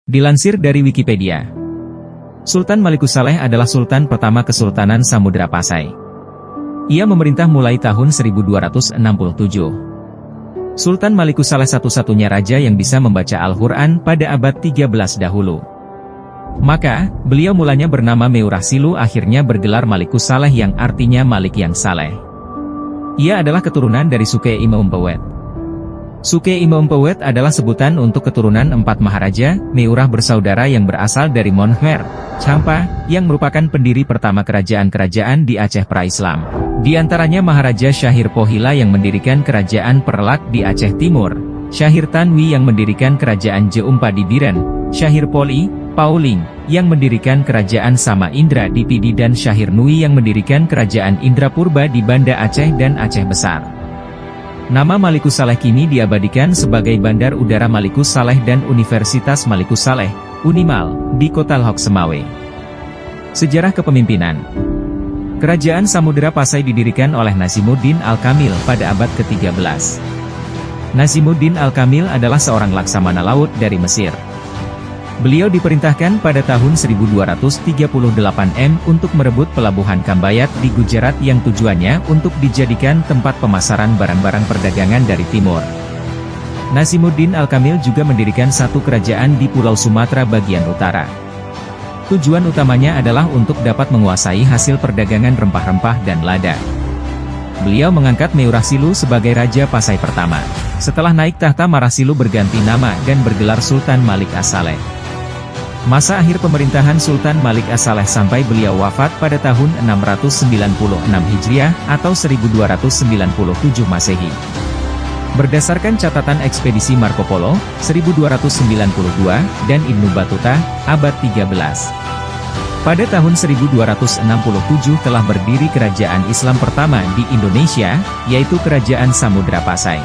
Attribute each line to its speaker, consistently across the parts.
Speaker 1: Dilansir dari Wikipedia, Sultan Malikus Saleh adalah Sultan pertama Kesultanan Samudra Pasai. Ia memerintah mulai tahun 1267. Sultan Malikus Saleh satu-satunya raja yang bisa membaca Al-Quran pada abad 13 dahulu. Maka, beliau mulanya bernama Meurah Silu akhirnya bergelar Malikus Saleh yang artinya Malik yang Saleh. Ia adalah keturunan dari Suke Imaumpawet. Suke Imaumpawet adalah sebutan untuk keturunan 4 maharaja, Meurah bersaudara yang berasal dari Monher, Champa, yang merupakan pendiri pertama kerajaan-kerajaan di Aceh pra-Islam. Di antaranya Maharaja Syahir Pohila yang mendirikan kerajaan Perlak di Aceh Timur, Syahir Tanwi yang mendirikan kerajaan Jeumpa di Biren, Syahir Pauling, yang mendirikan kerajaan Sama Indra di Pidi dan Syahir Nui yang mendirikan kerajaan Indrapurba di Banda Aceh dan Aceh Besar. Nama Malikus Saleh kini diabadikan sebagai Bandar Udara Malikus Saleh dan Universitas Malikus Saleh, Unimal, di Kota Lhok Semawe. Sejarah kepemimpinan. Kerajaan Samudra Pasai didirikan oleh Nazimuddin Al-Kamil pada abad ke-13. Nazimuddin Al-Kamil adalah seorang laksamana laut dari Mesir. Beliau diperintahkan pada tahun 1238 untuk merebut pelabuhan Kambayat di Gujarat yang tujuannya untuk dijadikan tempat pemasaran barang-barang perdagangan dari timur. Nazimuddin Al-Kamil juga mendirikan satu kerajaan di Pulau Sumatera bagian utara. Tujuan utamanya adalah untuk dapat menguasai hasil perdagangan rempah-rempah dan lada. Beliau mengangkat Meurah Silu sebagai Raja Pasai pertama. Setelah naik tahta Meurah Silu berganti nama dan bergelar Sultan Malik As-Saleh. Masa akhir pemerintahan Sultan Malik As-Saleh sampai beliau wafat pada tahun 696 Hijriah atau 1297 Masehi. Berdasarkan catatan ekspedisi Marco Polo, 1292, dan Ibnu Battuta, abad 13. Pada tahun 1267 telah berdiri kerajaan Islam pertama di Indonesia, yaitu Kerajaan Samudra Pasai.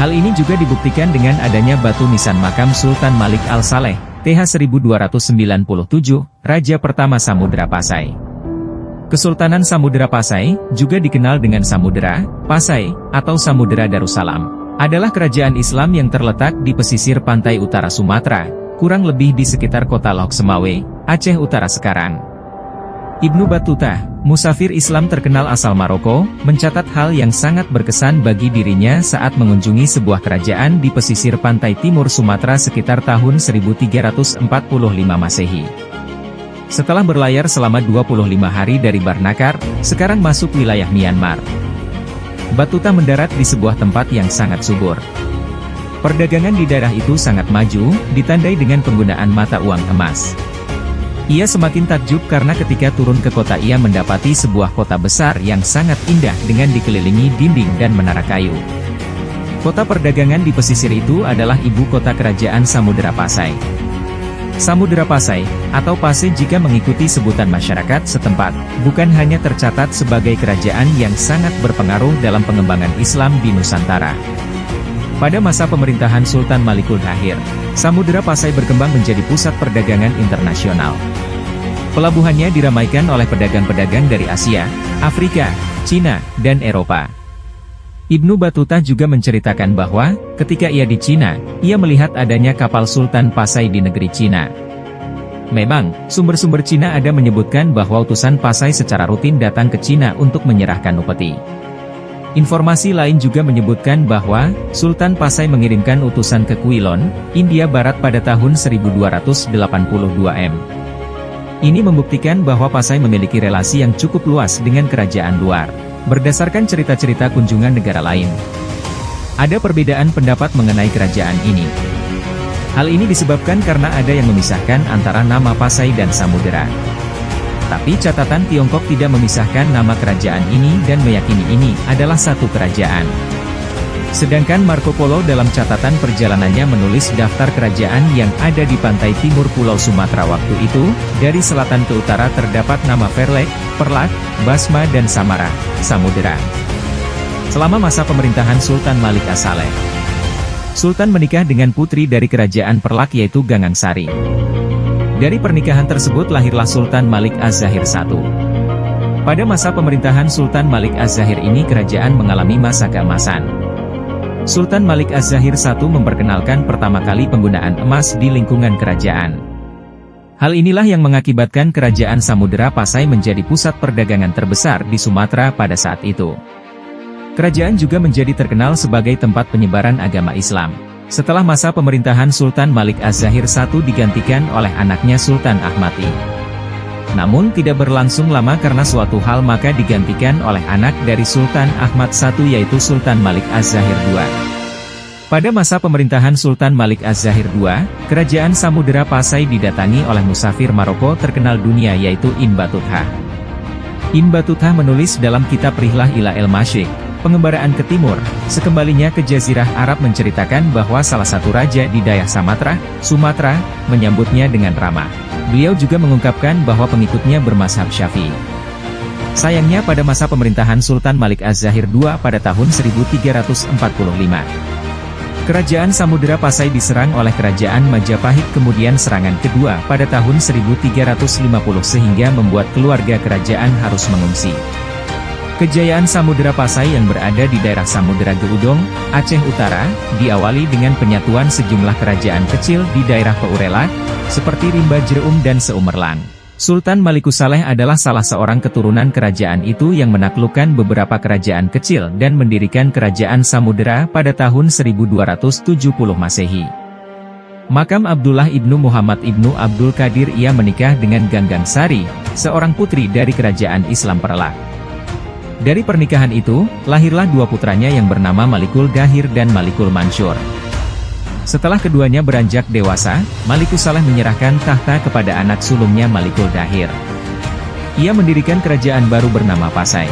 Speaker 1: Hal ini juga dibuktikan dengan adanya batu nisan makam Sultan Malik Al-Saleh, TH 1297, Raja pertama Samudra Pasai. Kesultanan Samudra Pasai, juga dikenal dengan Samudra Pasai, atau Samudra Darussalam, adalah kerajaan Islam yang terletak di pesisir pantai utara Sumatera, kurang lebih di sekitar kota Lhok Semawe, Aceh Utara sekarang. Ibnu Battuta, musafir Islam terkenal asal Maroko, mencatat hal yang sangat berkesan bagi dirinya saat mengunjungi sebuah kerajaan di pesisir pantai timur Sumatera sekitar tahun 1345 Masehi. Setelah berlayar selama 25 hari dari Barnakar, sekarang masuk wilayah Myanmar, Battuta mendarat di sebuah tempat yang sangat subur. Perdagangan di daerah itu sangat maju, ditandai dengan penggunaan mata uang emas. Ia semakin takjub karena ketika turun ke kota ia mendapati sebuah kota besar yang sangat indah dengan dikelilingi dinding dan menara kayu. Kota perdagangan di pesisir itu adalah ibu kota kerajaan Samudra Pasai. Samudra Pasai, atau Pasai jika mengikuti sebutan masyarakat setempat, bukan hanya tercatat sebagai kerajaan yang sangat berpengaruh dalam pengembangan Islam di Nusantara. Pada masa pemerintahan Sultan Malikul Akhir, Samudra Pasai berkembang menjadi pusat perdagangan internasional. Pelabuhannya diramaikan oleh pedagang-pedagang dari Asia, Afrika, Cina, dan Eropa. Ibnu Battuta juga menceritakan bahwa, ketika ia di Cina, ia melihat adanya kapal Sultan Pasai di negeri Cina. Memang, sumber-sumber Cina ada menyebutkan bahwa utusan Pasai secara rutin datang ke Cina untuk menyerahkan upeti. Informasi lain juga menyebutkan bahwa, Sultan Pasai mengirimkan utusan ke Quilon, India Barat pada tahun 1282 m. Ini membuktikan bahwa Pasai memiliki relasi yang cukup luas dengan kerajaan luar. Berdasarkan cerita-cerita kunjungan negara lain, ada perbedaan pendapat mengenai kerajaan ini. Hal ini disebabkan karena ada yang memisahkan antara nama Pasai dan Samudera. Tapi catatan Tiongkok tidak memisahkan nama kerajaan ini dan meyakini ini adalah satu kerajaan. Sedangkan Marco Polo dalam catatan perjalanannya menulis daftar kerajaan yang ada di pantai timur Pulau Sumatera waktu itu, dari selatan ke utara terdapat nama Verlek, Perlak, Basma dan Samara, Samudera. Selama masa pemerintahan Sultan Malik As-Saleh, Sultan menikah dengan putri dari kerajaan Perlak yaitu Gangang Sari. Dari pernikahan tersebut lahirlah Sultan Malik Az-Zahir I. Pada masa pemerintahan Sultan Malik Az-Zahir ini kerajaan mengalami masa keemasan. Sultan Malik Az-Zahir I memperkenalkan pertama kali penggunaan emas di lingkungan kerajaan. Hal inilah yang mengakibatkan kerajaan Samudera Pasai menjadi pusat perdagangan terbesar di Sumatera pada saat itu. Kerajaan juga menjadi terkenal sebagai tempat penyebaran agama Islam. Setelah masa pemerintahan Sultan Malik Az-Zahir I digantikan oleh anaknya Sultan Ahmad I. Namun tidak berlangsung lama karena suatu hal maka digantikan oleh anak dari Sultan Ahmad I yaitu Sultan Malik Az-Zahir II. Pada masa pemerintahan Sultan Malik Az-Zahir II, kerajaan Samudera Pasai didatangi oleh musafir Maroko terkenal dunia yaitu Ibn Battuta. Ibn Battuta menulis dalam kitab Rihlah ila el-Masyriq, pengembaraan ke timur, sekembalinya ke Jazirah Arab menceritakan bahwa salah satu raja di daerah Sumatera, menyambutnya dengan ramah. Beliau juga mengungkapkan bahwa pengikutnya bermazhab Syafi'i. Sayangnya pada masa pemerintahan Sultan Malik Az-Zahir II pada tahun 1345, kerajaan Samudera Pasai diserang oleh kerajaan Majapahit kemudian serangan kedua pada tahun 1350 sehingga membuat keluarga kerajaan harus mengungsi. Kejayaan Samudera Pasai yang berada di daerah Samudera Geudong, Aceh Utara, diawali dengan penyatuan sejumlah kerajaan kecil di daerah Peurela, seperti Rimba Jereum dan Seumerlang. Sultan Malikusaleh adalah salah seorang keturunan kerajaan itu yang menaklukkan beberapa kerajaan kecil dan mendirikan kerajaan Samudera pada tahun 1270 Masehi. Makam Abdullah ibnu Muhammad ibnu Abdul Qadir ia menikah dengan Ganggang Sari, seorang putri dari kerajaan Islam Perlak. Dari pernikahan itu, lahirlah dua putranya yang bernama Malikul Dahir dan Malikul Mansur. Setelah keduanya beranjak dewasa, Malikusaleh menyerahkan tahta kepada anak sulungnya Malikul Dahir. Ia mendirikan kerajaan baru bernama Pasai.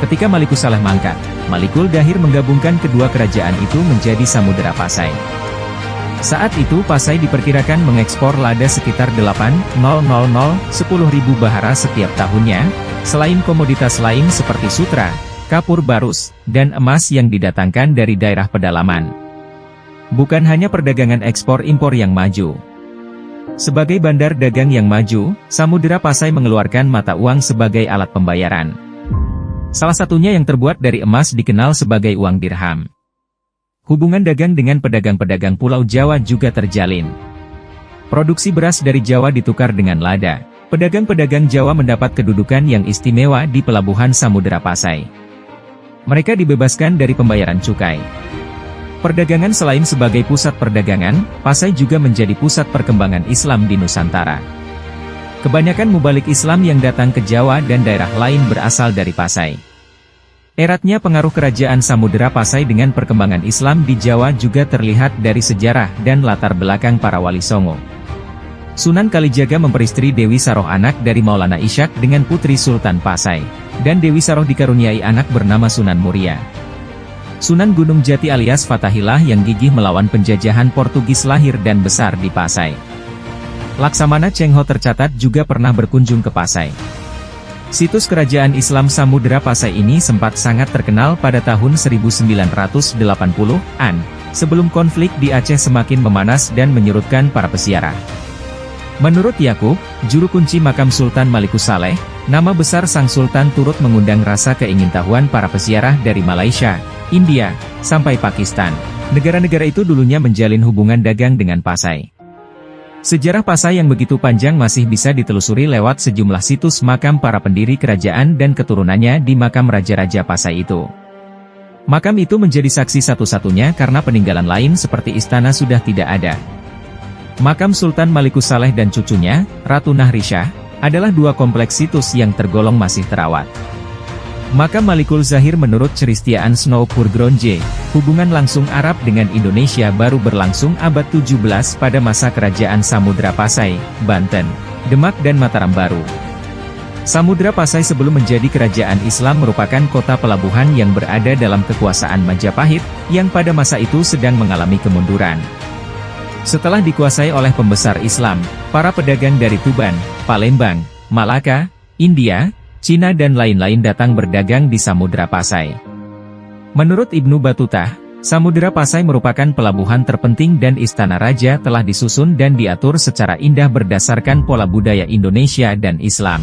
Speaker 1: Ketika Malikusaleh mangkat, Malikul Dahir menggabungkan kedua kerajaan itu menjadi Samudera Pasai. Saat itu Pasai diperkirakan mengekspor lada sekitar 10.000 bahara setiap tahunnya, selain komoditas lain seperti sutra, kapur barus, dan emas yang didatangkan dari daerah pedalaman. Bukan hanya perdagangan ekspor-impor yang maju. Sebagai bandar dagang yang maju, Samudera Pasai mengeluarkan mata uang sebagai alat pembayaran. Salah satunya yang terbuat dari emas dikenal sebagai uang dirham. Hubungan dagang dengan pedagang-pedagang Pulau Jawa juga terjalin. Produksi beras dari Jawa ditukar dengan lada. Pedagang-pedagang Jawa mendapat kedudukan yang istimewa di pelabuhan Samudera Pasai. Mereka dibebaskan dari pembayaran cukai. Perdagangan selain sebagai pusat perdagangan, Pasai juga menjadi pusat perkembangan Islam di Nusantara. Kebanyakan mubalik Islam yang datang ke Jawa dan daerah lain berasal dari Pasai. Eratnya pengaruh kerajaan Samudera Pasai dengan perkembangan Islam di Jawa juga terlihat dari sejarah dan latar belakang para wali songo. Sunan Kalijaga memperistri Dewi Saroh anak dari Maulana Ishak dengan putri Sultan Pasai, dan Dewi Saroh dikaruniai anak bernama Sunan Muria. Sunan Gunung Jati alias Fatahillah yang gigih melawan penjajahan Portugis lahir dan besar di Pasai. Laksamana Cheng Ho tercatat juga pernah berkunjung ke Pasai. Situs kerajaan Islam Samudera Pasai ini sempat sangat terkenal pada tahun 1980-an, sebelum konflik di Aceh semakin memanas dan menyurutkan para peziarah. Menurut Yakub, juru kunci makam Sultan Malikusaleh, nama besar sang sultan turut mengundang rasa keingintahuan para peziarah dari Malaysia, India, sampai Pakistan. Negara-negara itu dulunya menjalin hubungan dagang dengan Pasai. Sejarah Pasai yang begitu panjang masih bisa ditelusuri lewat sejumlah situs makam para pendiri kerajaan dan keturunannya di makam raja-raja Pasai itu. Makam itu menjadi saksi satu-satunya karena peninggalan lain seperti istana sudah tidak ada. Makam Sultan Malikusaleh dan cucunya, Ratu Nahrisyah, adalah dua kompleks situs yang tergolong masih terawat. Makam Malikul Zahir menurut Ceristiaan Snow Purgronje, hubungan langsung Arab dengan Indonesia baru berlangsung abad 17 pada masa kerajaan Samudera Pasai, Banten, Demak dan Mataram baru. Samudera Pasai sebelum menjadi kerajaan Islam merupakan kota pelabuhan yang berada dalam kekuasaan Majapahit, yang pada masa itu sedang mengalami kemunduran. Setelah dikuasai oleh pembesar Islam, para pedagang dari Tuban, Palembang, Malaka, India, Cina dan lain-lain datang berdagang di Samudera Pasai. Menurut Ibnu Battuta, Samudera Pasai merupakan pelabuhan terpenting dan istana raja telah disusun dan diatur secara indah berdasarkan pola budaya Indonesia dan Islam.